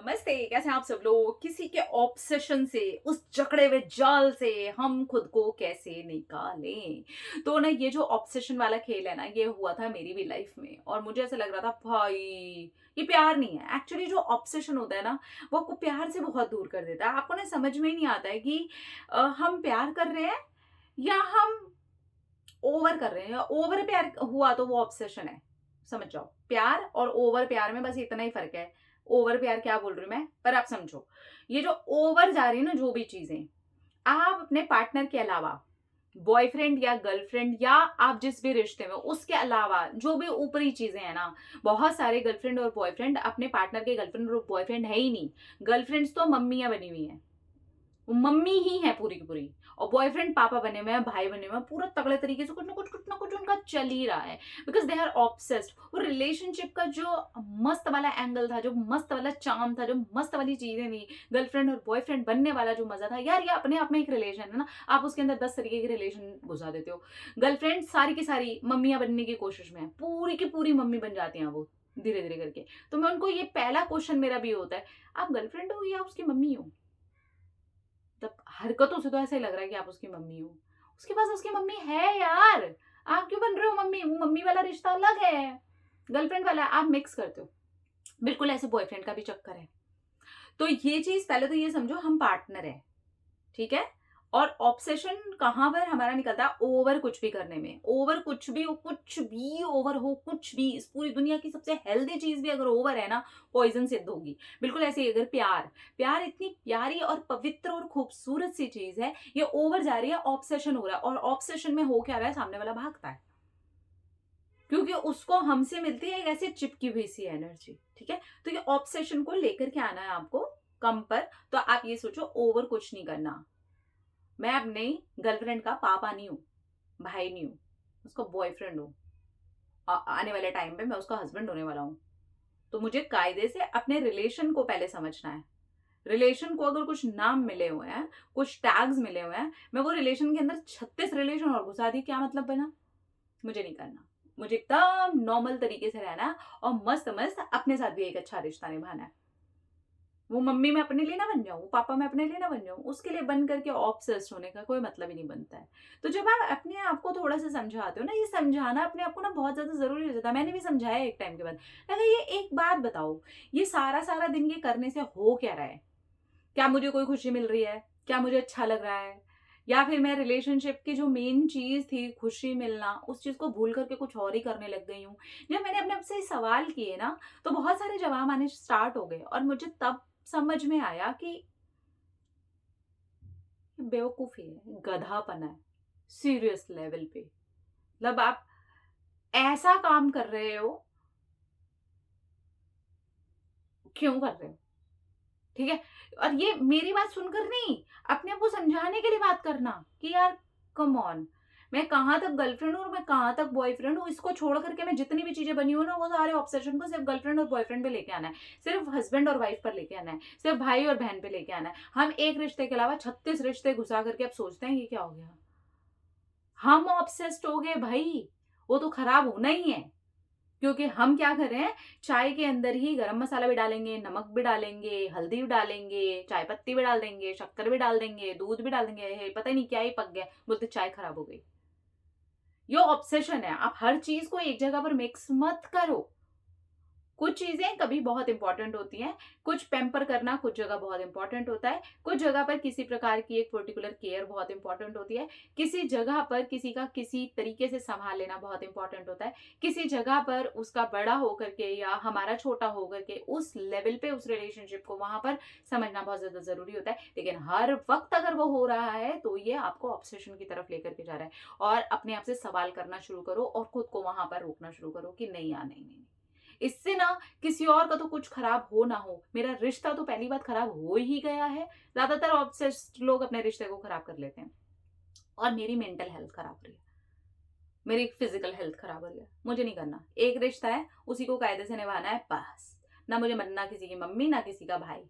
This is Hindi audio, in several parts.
नमस्ते, कैसे हैं आप सब लोग। किसी के ऑब्सेशन से, उस जकड़े हुए जाल से हम खुद को कैसे निकालें। तो ना ये जो ऑब्सेशन वाला खेल है ना, ये हुआ था मेरी भी लाइफ में और मुझे ऐसा लग रहा था भाई ये प्यार नहीं है। एक्चुअली जो ऑब्सेशन होता है ना, वो आपको प्यार से बहुत दूर कर देता है। आपको ना समझ में ही नहीं आता है कि हम प्यार कर रहे हैं या हम ओवर कर रहे हैं। ओवर प्यार हुआ तो वो ऑब्सेशन है। समझ जाओ, प्यार और ओवर प्यार में बस इतना ही फर्क है। ओवर प्यार क्या बोल रही हूँ मैं, पर आप समझो। ये जो ओवर जा रही है ना, जो भी चीजें आप अपने पार्टनर के अलावा, बॉयफ्रेंड या गर्लफ्रेंड या आप जिस भी रिश्ते में, उसके अलावा जो भी ऊपरी चीजें हैं ना, बहुत सारे गर्लफ्रेंड और बॉयफ्रेंड अपने पार्टनर के गर्लफ्रेंड और बॉयफ्रेंड है ही नहीं। गर्लफ्रेंड्स तो मम्मियां बनी हुई हैं, वो मम्मी ही है पूरी की पूरी। और बॉयफ्रेंड पापा बने हुए हैं, भाई बने हुए हैं, पूरा तगड़े तरीके से कुछ ना कुछ उनका चल ही रहा है। Because they are obsessed. वो रिलेशनशिप का जो मस्त वाला एंगल था, जो मस्त वाला चार्म था, जो मस्त वाली चीजें थी, गर्लफ्रेंड और बॉयफ्रेंड बनने वाला जो मजा था यार, ये अपने आप में एक रिलेशन है ना। आप उसके अंदर 10 तरीके के रिलेशन घुसा देते हो। गर्लफ्रेंड सारी की सारी मम्मियां बनने की कोशिश में है, पूरी की पूरी मम्मी बन जाती हैं वो धीरे धीरे करके। तो मैं उनको, ये पहला क्वेश्चन मेरा भी होता है, आप गर्लफ्रेंड हो या उसकी मम्मी हो। तब हरकतों से तो ऐसा ही लग रहा है कि आप उसकी मम्मी हो। उसके पास उसकी मम्मी है यार, आप क्यों बन रहे हो मम्मी। वो मम्मी वाला रिश्ता अलग है, गर्लफ्रेंड वाला आप मिक्स करते हो। बिल्कुल ऐसे बॉयफ्रेंड का भी चक्कर है। तो ये चीज पहले तो ये समझो, हम पार्टनर है, ठीक है। और ऑब्सेशन कहां पर हमारा निकलता है, ओवर कुछ भी करने में। ओवर कुछ भी हो, कुछ भी ओवर हो, कुछ भी। इस पूरी दुनिया की सबसे हेल्दी चीज भी अगर ओवर है ना, पॉइजन सिद्ध होगी। बिल्कुल ऐसे ही अगर प्यार, प्यार इतनी प्यारी और पवित्र और खूबसूरत सी चीज है, ये ओवर जा रही है, ऑब्सेशन हो रहा है। और ऑब्सेशन में हो क्या रहा है, सामने वाला भागता है, क्योंकि उसको हमसे मिलती है एक ऐसी चिपकी हुई सी एनर्जी, ठीक है। तो ये ऑब्सेशन को लेकर के आना है आपको कम पर। तो आप ये सोचो, ओवर कुछ नहीं करना। मैं अपने गर्लफ्रेंड का पापा नहीं हूँ, भाई नहीं हूँ, उसका बॉयफ्रेंड हूँ। आने वाले टाइम पे मैं उसका हस्बैंड होने वाला हूँ। तो मुझे कायदे से अपने रिलेशन को पहले समझना है। रिलेशन को अगर कुछ नाम मिले हुए हैं, कुछ टैग्स मिले हुए हैं, मैं वो रिलेशन के अंदर 36 रिलेशन और घुसा दी, क्या मतलब बना। मुझे नहीं करना। मुझे एकदम नॉर्मल तरीके से रहना है और मस्त मस्त अपने साथ भी एक अच्छा रिश्ता निभाना है। वो मम्मी मैं अपने लिए ना बन जाऊं, वो पापा मैं अपने लिए ना बन जाऊं, उसके लिए बन करके ऑब्सेस्ड होने का कोई मतलब ही नहीं बनता है। तो जब आप अपने आप को थोड़ा सा समझाते हो ना, ये समझाना अपने आप को ना बहुत ज्यादा जरूरी हो जाता है। मैंने भी समझाया एक टाइम के बाद। अगर ये एक बात बताओ, ये सारा सारा दिन ये करने से हो क्या रहा है। क्या मुझे कोई खुशी मिल रही है, क्या मुझे अच्छा लग रहा है, या फिर मैं रिलेशनशिप की जो मेन चीज थी खुशी मिलना, उस चीज को भूल करके कुछ और ही करने लग गई हूँ। जब मैंने अपने आप से सवाल किए ना, तो बहुत सारे जवाब आने स्टार्ट हो गए और मुझे तब समझ में आया कि बेवकूफी है, गधापना है, सीरियस लेवल पे। मतलब आप ऐसा काम कर रहे हो, क्यों कर रहे हो, ठीक है। और ये मेरी बात सुनकर नहीं, अपने आप को समझाने के लिए बात करना कि यार कम ऑन, मैं कहाँ तक गर्लफ्रेंड हूँ और मैं कहाँ तक बॉयफ्रेंड हूँ। इसको छोड़ करके मैं जितनी भी चीजें बनी हूँ ना, वो सारे ऑब्सेशन को सिर्फ गर्लफ्रेंड और बॉयफ्रेंड पे लेके आना है, सिर्फ हस्बैंड और वाइफ पर लेके आना है, सिर्फ भाई और बहन पे लेके आना है। हम एक रिश्ते के अलावा 36 रिश्ते घुसा करके अब सोचते हैं ये क्या हो गया। हम ऑब्सेस्ड हो गए भाई, वो तो खराब होना ही है। क्योंकि हम क्या कर रहे हैं, चाय के अंदर ही गरम मसाला भी डालेंगे, नमक भी डालेंगे, हल्दी भी डालेंगे, चाय पत्ती भी डाल देंगे, शक्कर भी डाल देंगे, दूध भी डाल देंगे, पता ही नहीं क्या ही पक गया, बोलते चाय खराब हो गई। ये ऑब्सेशन है। आप हर चीज को एक जगह पर मिक्स मत करो। कुछ चीजें कभी बहुत इंपॉर्टेंट होती हैं, कुछ पैम्पर करना कुछ जगह बहुत इंपॉर्टेंट होता है, कुछ जगह पर किसी प्रकार की एक पर्टिकुलर केयर बहुत इंपॉर्टेंट होती है, किसी जगह पर किसी का किसी तरीके से संभाल लेना बहुत इंपॉर्टेंट होता है, किसी जगह पर उसका बड़ा होकर के या हमारा छोटा होकर के उस लेवल पे उस रिलेशनशिप को वहां पर समझना बहुत ज्यादा जरूरी होता है। लेकिन हर वक्त अगर वो हो रहा है तो ये आपको ऑब्सेशन की तरफ लेकर के जा रहा है। और अपने आप से सवाल करना शुरू करो और खुद को वहां पर रोकना शुरू करो कि नहीं यार, नहीं नहीं, इससे ना किसी और का तो कुछ खराब हो ना हो, मेरा रिश्ता तो पहली बात खराब हो ही गया है। ज्यादातर ऑब्सेस्ड लोग अपने रिश्ते को खराब कर लेते हैं। और मेरी मेंटल हेल्थ खराब हो रही है, मेरी फिजिकल हेल्थ खराब हो रही है। मुझे नहीं करना। एक रिश्ता है, उसी को कायदे से निभाना है बस। ना मुझे बनना किसी की मम्मी, ना किसी का भाई।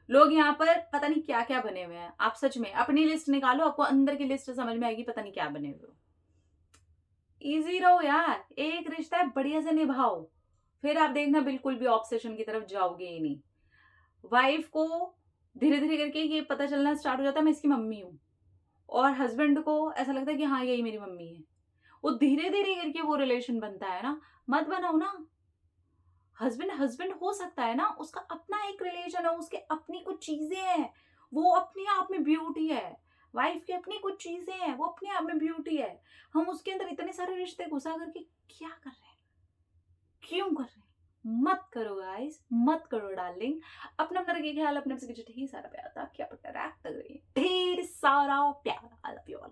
लोग यहाँ पर पता नहीं क्या क्या बने हुए हैं। आप सच में अपनी लिस्ट निकालो, आपको अंदर की लिस्ट समझ में आएगी, पता नहीं क्या बने हुए हो। इजी रहो यार, एक रिश्ता है बढ़िया से निभाओ, फिर आप देखना बिल्कुल भी ऑब्सेशन की तरफ जाओगे ही नहीं। वाइफ को धीरे-धीरे करके ये पता चलना स्टार्ट हो जाता है मैं इसकी मम्मी हूँ और हस्बैंड को ऐसा लगता है कि हाँ, यही मेरी मम्मी है। वो धीरे-धीरे करके वो रिलेशन बनता है ना, मत बनाओ ना। हस्बैंड हस्बैंड हो सकता है ना, उसका अपना एक रिलेशन है, उसके अपनी कुछ चीज़ें हैं, वो अपने आप में ब्यूटी है। वाइफ की अपनी कुछ चीज़ें हैं, वो अपने आप में ब्यूटी है। हम उसके अंदर इतने सारे रिश्ते घुसा करके क्या कर रहे हैं? क्यों कर रहे हैं? मत करो गाइस, मत करो डार्लिंग। अपना-अपना रखिए ख्याल, अपने से ढेर सारा प्यार था। क्या पता रैप तक रही है। ढेर सारा प्यार। I love you all.